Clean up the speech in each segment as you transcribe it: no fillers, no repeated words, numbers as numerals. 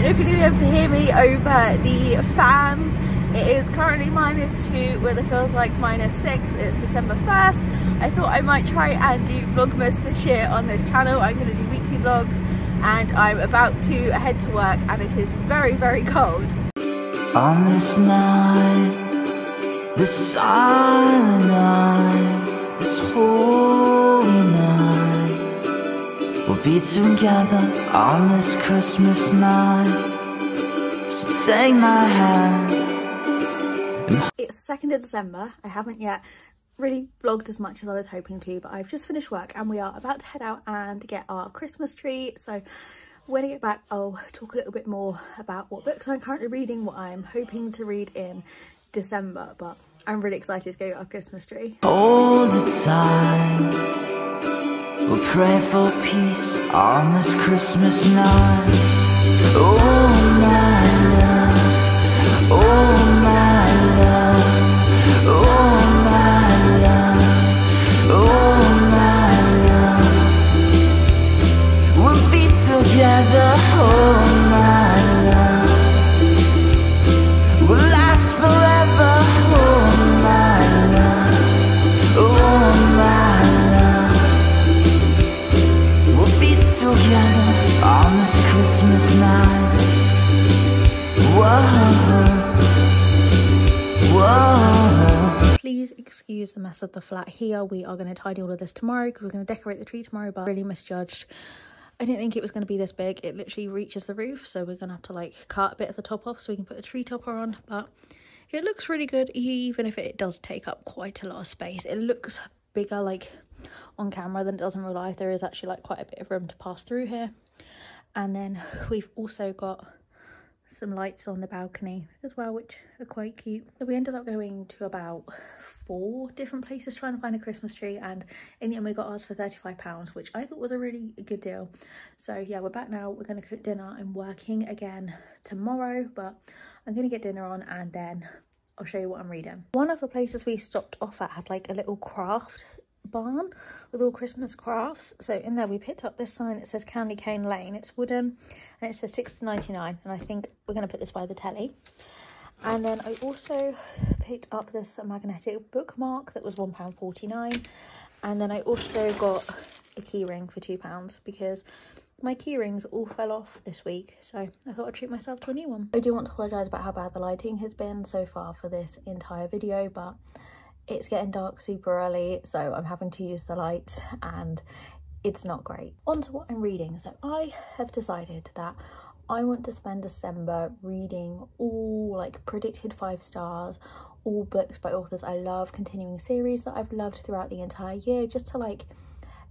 know if you're going to be able to hear me over the fans. It is currently -2 with it feels like -6. It's December 1st. I thought I might try and do Vlogmas this year on this channel. I'm going to do weekly vlogs and I'm about to head to work and it is very, very cold. On this night, this silent night, this holy night, we'll be together on this Christmas night. So take my hand. It's 2nd of December. I haven't yet really vlogged as much as I was hoping to, but I've just finished work and we are about to head out and get our Christmas tree. So when I get back, I'll talk a little bit more about what books I'm currently reading, what I'm hoping to read in December, but I'm really excited to go get our Christmas tree. Hold it tight, we'll pray for peace on this Christmas night. Oh my love, oh my love, oh my love, oh my love, we'll be together, oh my love, we'll last forever, oh my love, oh my love, we'll be together on this Christmas night. Whoa, whoa. Please excuse the mess of the flat here. We are going to tidy all of this tomorrow because we're going to decorate the tree tomorrow, but I really misjudged. I didn't think it was going to be this big. It literally reaches the roof, so we're going to have to like cut a bit of the top off so we can put a tree topper on, but it looks really good even if it does take up quite a lot of space. It looks bigger like on camera than it does in real life. There is actually like quite a bit of room to pass through here. And then we've also got some lights on the balcony as well, which are quite cute. So we ended up going to about 4 different places trying to find a Christmas tree, and in the end we got ours for £35, which I thought was a really good deal. So yeah, we're back now. We're going to cook dinner. I'm working again tomorrow, but I'm going to get dinner on and then I'll show you what I'm reading. One of the places we stopped off at had like a little craft barn with all Christmas crafts. So in there we picked up this sign that says Candy Cane Lane. It's wooden and it says £6.99, and I think we're going to put this by the telly. And then I also picked up this magnetic bookmark that was £1.49, and then I also got a key ring for £2 because my key rings all fell off this week, so I thought I'd treat myself to a new one. I do want to apologise about how bad the lighting has been so far for this entire video, but it's getting dark super early, so I'm having to use the lights and it's not great. On to what I'm reading. So I have decided that I want to spend December reading all like predicted 5 stars, all books by authors I love, continuing series that I've loved throughout the entire year, just to like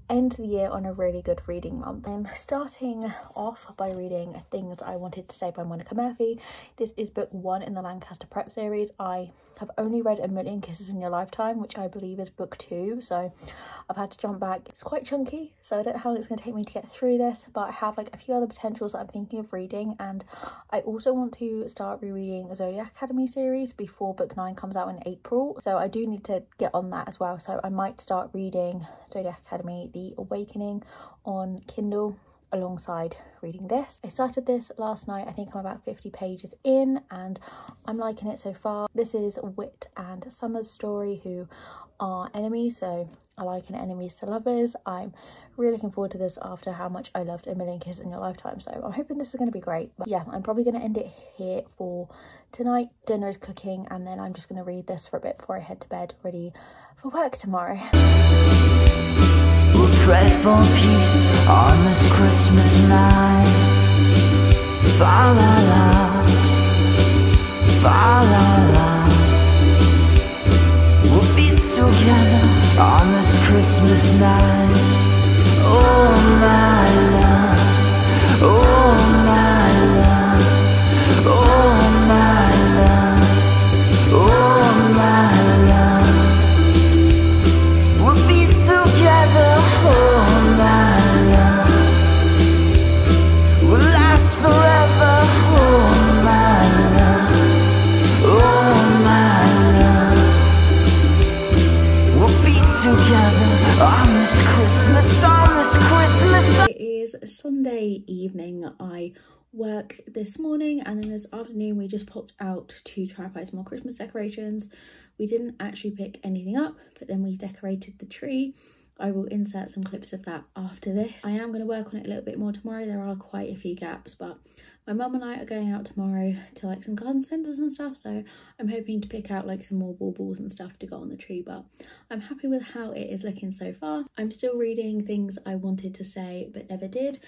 end the year on a really good reading month. I'm starting off by reading Things I Wanted to Say by Monica Murphy. This is book 1 in the Lancaster Prep series. I have only read A Million Kisses in Your Lifetime, which I believe is book 2, so I've had to jump back. It's quite chunky, so I don't know how long it's going to take me to get through this, but I have like a few other potentials that I'm thinking of reading, and I also want to start rereading the Zodiac Academy series before book 9 comes out in April, so I do need to get on that as well. So I might start reading Zodiac Academy The Awakening on Kindle alongside reading this. I started this last night. I think I'm about 50 pages in and I'm liking it so far. This is Wit and Summer's story, who are enemies, so I liken enemies to lovers. I'm really looking forward to this after how much I loved A Million Kisses in Your Lifetime, so I'm hoping this is going to be great. But yeah, I'm probably going to end it here for tonight. Dinner is cooking and then I'm just going to read this for a bit before I head to bed, ready for work tomorrow. We'll pray for peace on this Christmas night. Fa la la, fa la la. We'll be together on this Christmas night. Oh my love, oh my love, oh my love, oh my love. We'll be together, oh my love. We'll last forever, oh my love, oh my love. We'll be together on this Christmas, on this Christmas. It is Sunday evening. I worked this morning, and then this afternoon we just popped out to try and find some more Christmas decorations. We didn't actually pick anything up, but then we decorated the tree. I will insert some clips of that after this. I am going to work on it a little bit more tomorrow. There are quite a few gaps, but my mum and I are going out tomorrow to like some garden centres and stuff, so I'm hoping to pick out like some more baubles and stuff to go on the tree, but I'm happy with how it is looking so far. I'm still reading things I wanted to say but never did.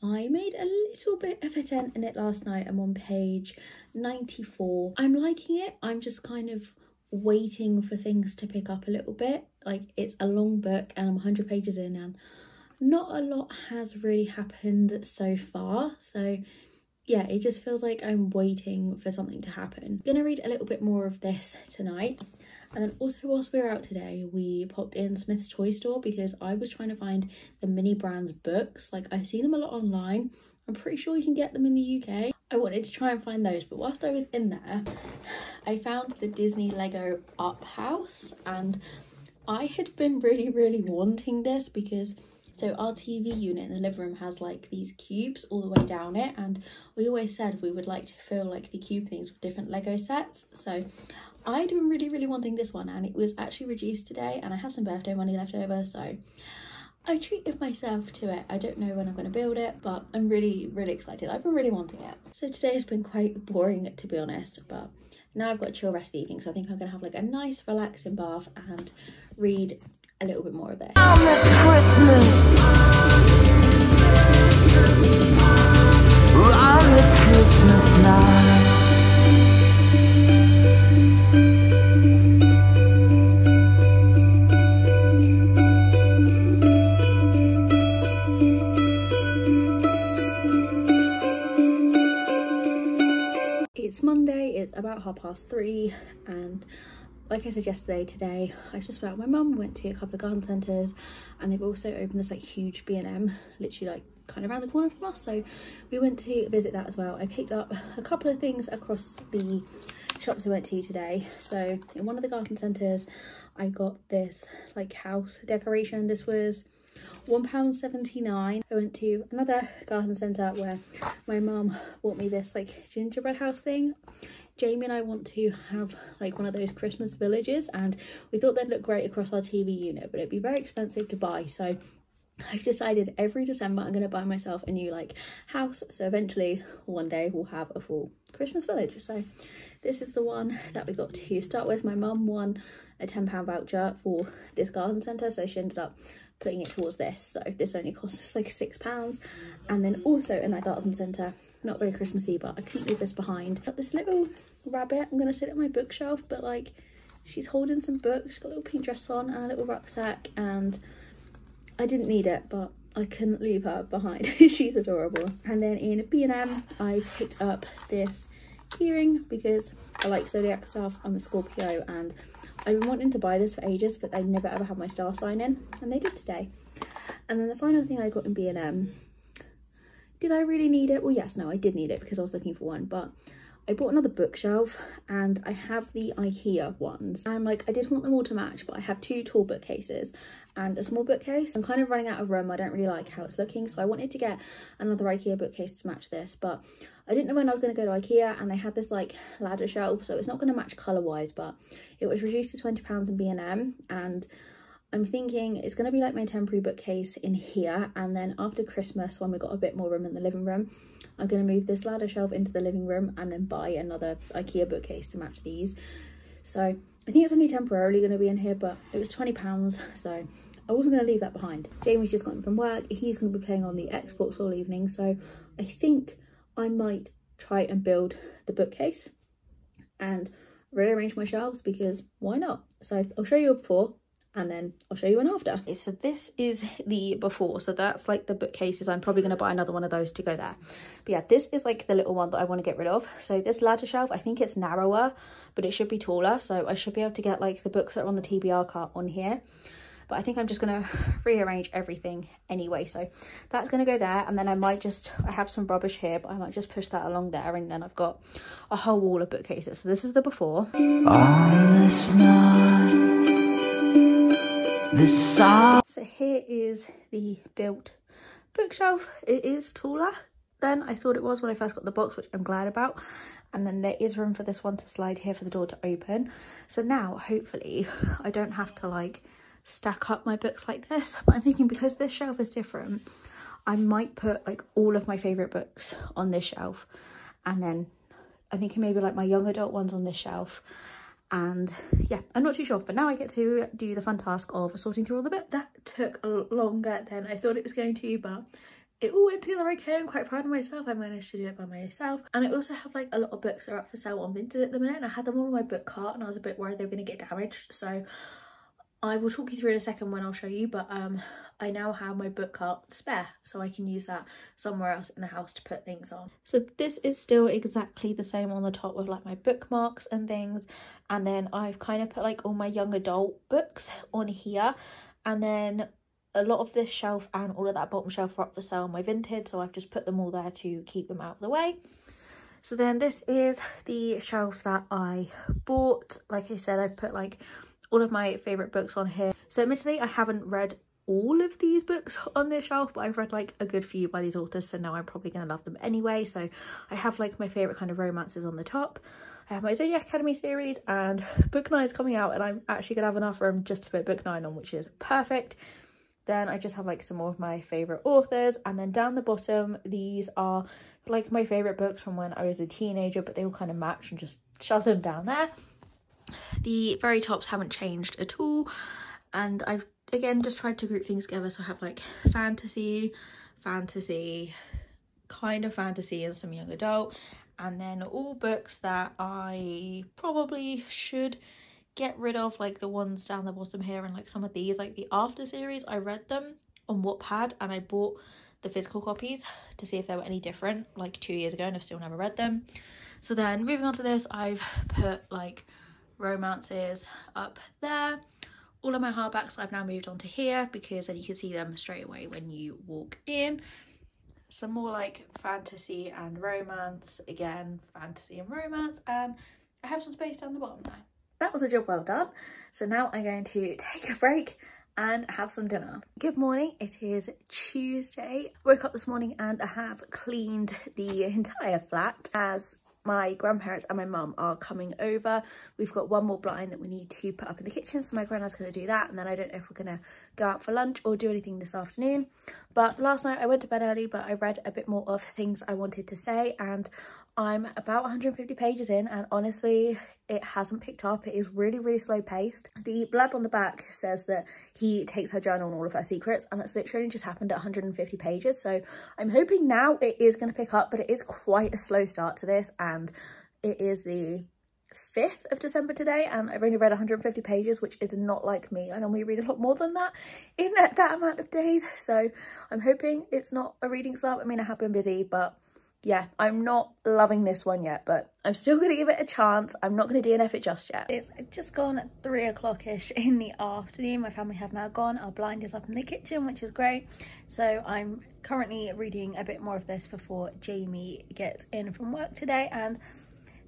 I made a little bit of a dent in it last night. I'm on page 94. I'm liking it. I'm just kind of waiting for things to pick up a little bit. Like, it's a long book and I'm 100 pages in and not a lot has really happened so far, so yeah, it just feels like I'm waiting for something to happen. I'm gonna read a little bit more of this tonight. And then also, whilst we were out today, we popped in Smith's Toy Store because I was trying to find the Mini Brands books. Like, I've seen them a lot online. I'm pretty sure you can get them in the UK. I wanted to try and find those, but whilst I was in there, I found the Disney Lego Up House, and I had been really wanting this because so our TV unit in the living room has like these cubes all the way down it, and we always said we would like to fill like the cube things with different Lego sets. So I'd been really wanting this one, and it was actually reduced today, and I had some birthday money left over, so I treated myself to it. I don't know when I'm going to build it, but I'm really excited. I've been really wanting it. So today has been quite boring, to be honest, but now I've got a chill rest evening, so I think I'm going to have like a nice relaxing bath and read a little bit more of this. On this Christmas, on this Christmas night. It's Monday, it's about 3:30, and like I said yesterday, today I've just went out with my mum, went to a couple of garden centres, and they've also opened this like huge B&M literally like kind of around the corner from us, so we went to visit that as well. I picked up a couple of things across the shops I went to today. So in one of the garden centres I got this like house decoration. This was £1.79. I went to another garden centre where my mum bought me this like gingerbread house thing. Jamie and I want to have like one of those Christmas villages, and we thought they'd look great across our TV unit, but it'd be very expensive to buy. So I've decided every December I'm going to buy myself a new like house, so eventually one day we'll have a full Christmas village. So this is the one that we got to start with. My mum won a £10 voucher for this garden centre, so she ended up putting it towards this, so this only cost us like £6. And then also in that garden centre, not very Christmassy, but I couldn't leave this behind, got this little rabbit. I'm gonna sit at my bookshelf, but like she's holding some books, she's got a little pink dress on and a little rucksack, and I didn't need it, but I couldn't leave her behind. She's adorable. And then in B&M I picked up this earring because I like zodiac stuff. I'm a Scorpio and I've been wanting to buy this for ages, but they never ever had my star sign in, and they did today. And then the final thing I got in B&M, did I really need it? Well, yes, no, I did need it because I was looking for one, but I bought another bookshelf, and I have the IKEA ones, and like I did want them all to match, but I have two tall bookcases and a small bookcase. I'm kind of running out of room. I don't really like how it's looking, so I wanted to get another IKEA bookcase to match this, but I didn't know when I was going to go to IKEA, and they had this like ladder shelf, so it's not going to match colour wise, but it was reduced to £20 in B&M, and I'm thinking it's going to be like my temporary bookcase in here, and then after Christmas, when we got a bit more room in the living room, I'm going to move this ladder shelf into the living room and then buy another IKEA bookcase to match these. So I think it's only temporarily going to be in here, but it was £20, so I wasn't going to leave that behind. Jamie's just gotten from work. He's going to be playing on the Xbox all evening, so I think I might try and build the bookcase and rearrange my shelves, because why not? So I'll show you a before, and then I'll show you an after. Okay, so this is the before, so that's like the bookcases. I'm probably going to buy another one of those to go there, but yeah, this is like the little one that I want to get rid of. So this ladder shelf, I think it's narrower, but it should be taller, so I should be able to get like the books that are on the TBR cart on here. But I think I'm just going to rearrange everything anyway, so that's going to go there. And then I might just, I have some rubbish here, but I might just push that along there, and then I've got a whole wall of bookcases. So this is the before. On this night, so here is the built bookshelf. It is taller than I thought it was when I first got the box, which I'm glad about. And then there is room for this one to slide here for the door to open. So now hopefully I don't have to like stack up my books like this. But I'm thinking because this shelf is different, I might put like all of my favourite books on this shelf, and then I'm thinking maybe like my young adult ones on this shelf. And yeah, I'm not too sure, but now I get to do the fun task of sorting through all the bits. That took longer than I thought it was going to, but it all went together okay. I'm quite proud of myself. I managed to do it by myself. And I also have like a lot of books that are up for sale on Vinted at the minute, and I had them all in my book cart and I was a bit worried they were going to get damaged, so I will talk you through in a second when I'll show you. But I now have my book cart spare, so I can use that somewhere else in the house to put things on. So this is still exactly the same on the top with like my bookmarks and things, and then I've kind of put like all my young adult books on here, and then a lot of this shelf and all of that bottom shelf are up for sale on my Vinted, so I've just put them all there to keep them out of the way. So then this is the shelf that I bought. Like I said, I've put like all of my favourite books on here. So admittedly, I haven't read all of these books on this shelf, but I've read like a good few by these authors, so now I'm probably going to love them anyway. So I have like my favourite kind of romances on the top. I have my Zodiac Academy series, and book 9 is coming out, and I'm actually going to have enough room just to put book 9 on, which is perfect. Then I just have like some more of my favourite authors, and then down the bottom these are like my favourite books from when I was a teenager, but they all kind of match, and just shove them down there. The very tops haven't changed at all, and I've again just tried to group things together, so I have like fantasy, kind of fantasy, and some young adult, and then all books that I probably should get rid of, like the ones down the bottom here, and like some of these, like the After series. I read them on Wattpad and I bought the physical copies to see if they were any different like 2 years ago, and I've still never read them. So then moving on to this, I've put like romances up there. All of my hardbacks I've now moved on to here, because then you can see them straight away when you walk in. Some more like fantasy and romance, again fantasy and romance, and I have some space down the bottom there. That was a job well done. So now I'm going to take a break and have some dinner. Good morning, it is Tuesday. Woke up this morning and I have cleaned the entire flat, as my grandparents and my mum are coming over. We've got one more blind that we need to put up in the kitchen, so my granddad's going to do that, and then I don't know if we're going to go out for lunch or do anything this afternoon. But last night I went to bed early, but I read a bit more of things I wanted to say, and I'm about 150 pages in, and honestly it hasn't picked up. It is really, really slow paced. The blurb on the back says that he takes her journal and all of her secrets, and that's literally just happened at 150 pages. So I'm hoping now it is going to pick up, but it is quite a slow start to this, and it is the 5th of December today, and I've only read 150 pages, which is not like me. I normally read a lot more than that in that amount of days, so I'm hoping it's not a reading slump. I mean, I have been busy, but yeah, I'm not loving this one yet, but I'm still going to give it a chance. I'm not going to DNF it just yet. It's just gone 3 o'clock-ish in the afternoon. My family have now gone. Our blind is up in the kitchen, which is great. So I'm currently reading a bit more of this before Jamie gets in from work today. And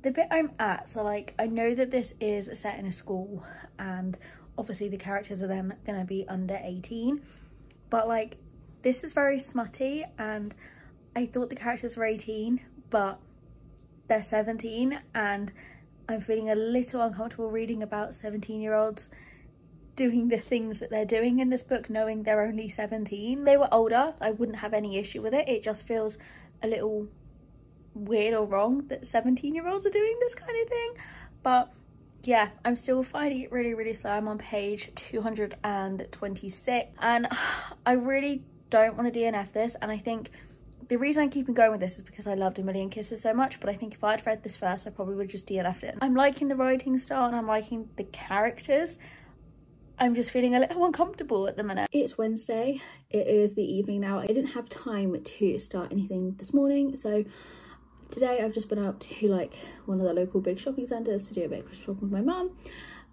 the bit I'm at, so like I know that this is set in a school, and obviously the characters are then going to be under 18, but like this is very smutty, and I thought the characters were 18, but they're 17, and I'm feeling a little uncomfortable reading about 17-year-olds doing the things that they're doing in this book, knowing they're only 17. If they were older, I wouldn't have any issue with it. It just feels a little weird or wrong that 17-year-olds are doing this kind of thing. But yeah, I'm still finding it really, really slow. I'm on page 226, and I really don't want to DNF this, and I think the reason I'm keeping going with this is because I loved A Million Kisses so much, but I think if I'd read this first, I probably would have just DNF'd it. I'm liking the writing style and I'm liking the characters. I'm just feeling a little uncomfortable at the minute. It's Wednesday. It is the evening now. I didn't have time to start anything this morning, so today I've just been out to like one of the local big shopping centres to do a bit of Christmas shopping with my mum.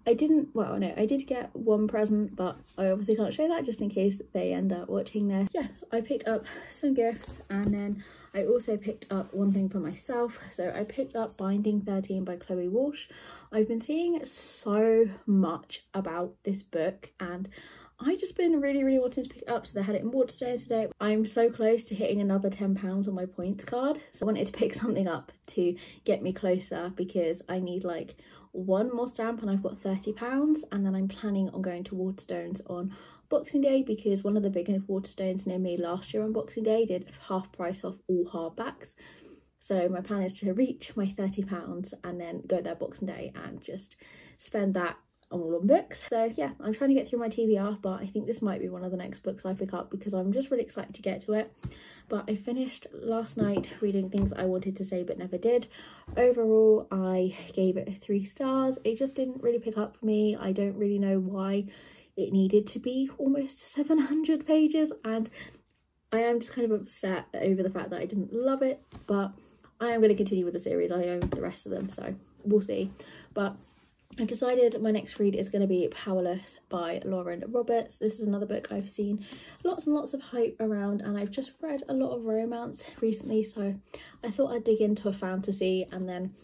I did get one present, but I obviously can't show that just in case they end up watching this. Yeah, I picked up some gifts, and then I also picked up one thing for myself. So I picked up Binding 13 by Chloe Walsh. I've been seeing so much about this book, and I just been really wanting to pick it up, so they had it in Waterstones today. I'm so close to hitting another £10 on my points card, so I wanted to pick something up to get me closer because I need like one more stamp and I've got £30, and then I'm planning on going to Waterstones on Boxing Day because one of the bigger Waterstones near me last year on Boxing Day did half price off all hardbacks. So my plan is to reach my £30 and then go there Boxing Day and just spend that all on books. So yeah, I'm trying to get through my TBR, but I think this might be one of the next books I pick up because I'm just really excited to get to it. But I finished last night reading Things I Wanted to Say But Never Did. Overall, I gave it 3 stars. It just didn't really pick up for me. I don't really know why it needed to be almost 700 pages, and I am just kind of upset over the fact that I didn't love it, but I am going to continue with the series. I own the rest of them, so we'll see. But I've decided my next read is going to be Powerless by Lauren Roberts. This is another book I've seen lots and lots of hype around, and I've just read a lot of romance recently, so I thought I'd dig into a fantasy, and then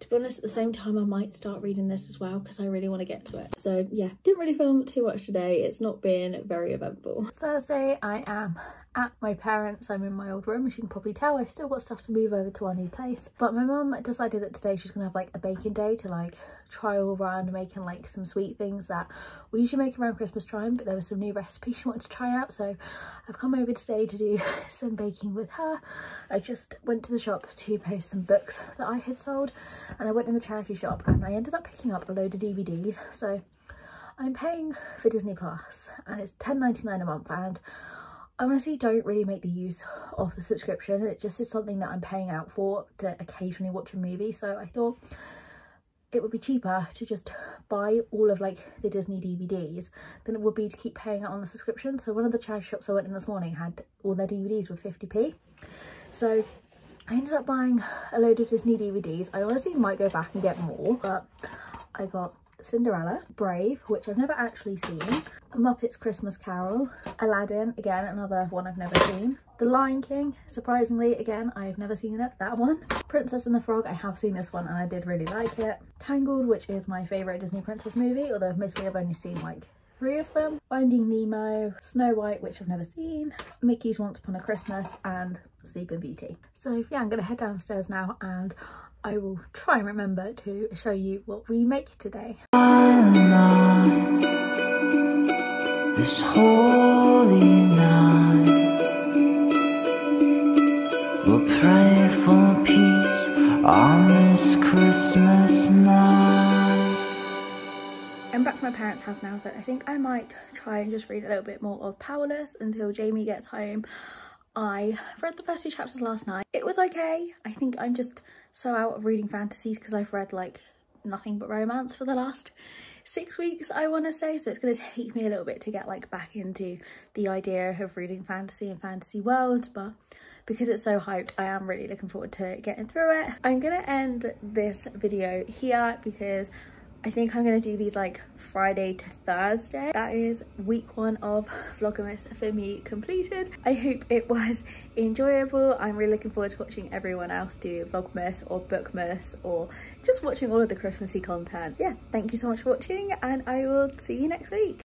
to be honest, at the same time I might start reading this as well because I really want to get to it. So yeah, didn't really film too much today. It's not been very eventful. Thursday, I am at my parents'. I'm in my old room, as you can probably tell. I've still got stuff to move over to our new place, but my mum decided that today she's gonna have like a baking day to like trial run making like some sweet things that we usually make around Christmas time, but there were some new recipes she wanted to try out, so I've come over today to do some baking with her. I just went to the shop to post some books that I had sold, and I went in the charity shop and I ended up picking up a load of DVDs. So I'm paying for Disney Plus and it's £10.99 a month, and I honestly don't really make the use of the subscription. It just is something that I'm paying out for to occasionally watch a movie, so I thought it would be cheaper to just buy all of like the Disney DVDs than it would be to keep paying out on the subscription. So one of the charity shops I went in this morning had all their DVDs with 50p. So I ended up buying a load of Disney DVDs. I honestly might go back and get more, but I got Cinderella, Brave, which I've never actually seen, A Muppet's Christmas Carol, Aladdin, again another one I've never seen, The Lion King, surprisingly again I've never seen that one, Princess and the Frog, I have seen this one and I did really like it, Tangled, which is my favourite Disney princess movie, although mostly I've only seen like 3 of them, Finding Nemo, Snow White, which I've never seen, Mickey's Once Upon a Christmas, and Sleeping Beauty. So yeah, I'm gonna head downstairs now and I will try and remember to show you what we make today. This holy night, we'll pray for peace on this Christmas night. I'm back to my parents' house now, so I think I might try and just read a little bit more of Powerless until Jamie gets home. I read the first 2 chapters last night. It was okay. I think I'm just so out of reading fantasies because I've read like nothing but romance for the last 6 weeks, I want to say, so it's going to take me a little bit to get like back into the idea of reading fantasy and fantasy worlds, but because it's so hyped, I am really looking forward to getting through it. I'm going to end this video here because I think I'm going to do these like Friday to Thursday. That is week 1 of Vlogmas for me completed. I hope it was enjoyable. I'm really looking forward to watching everyone else do Vlogmas or Bookmas or just watching all of the Christmassy content. Yeah, thank you so much for watching and I will see you next week.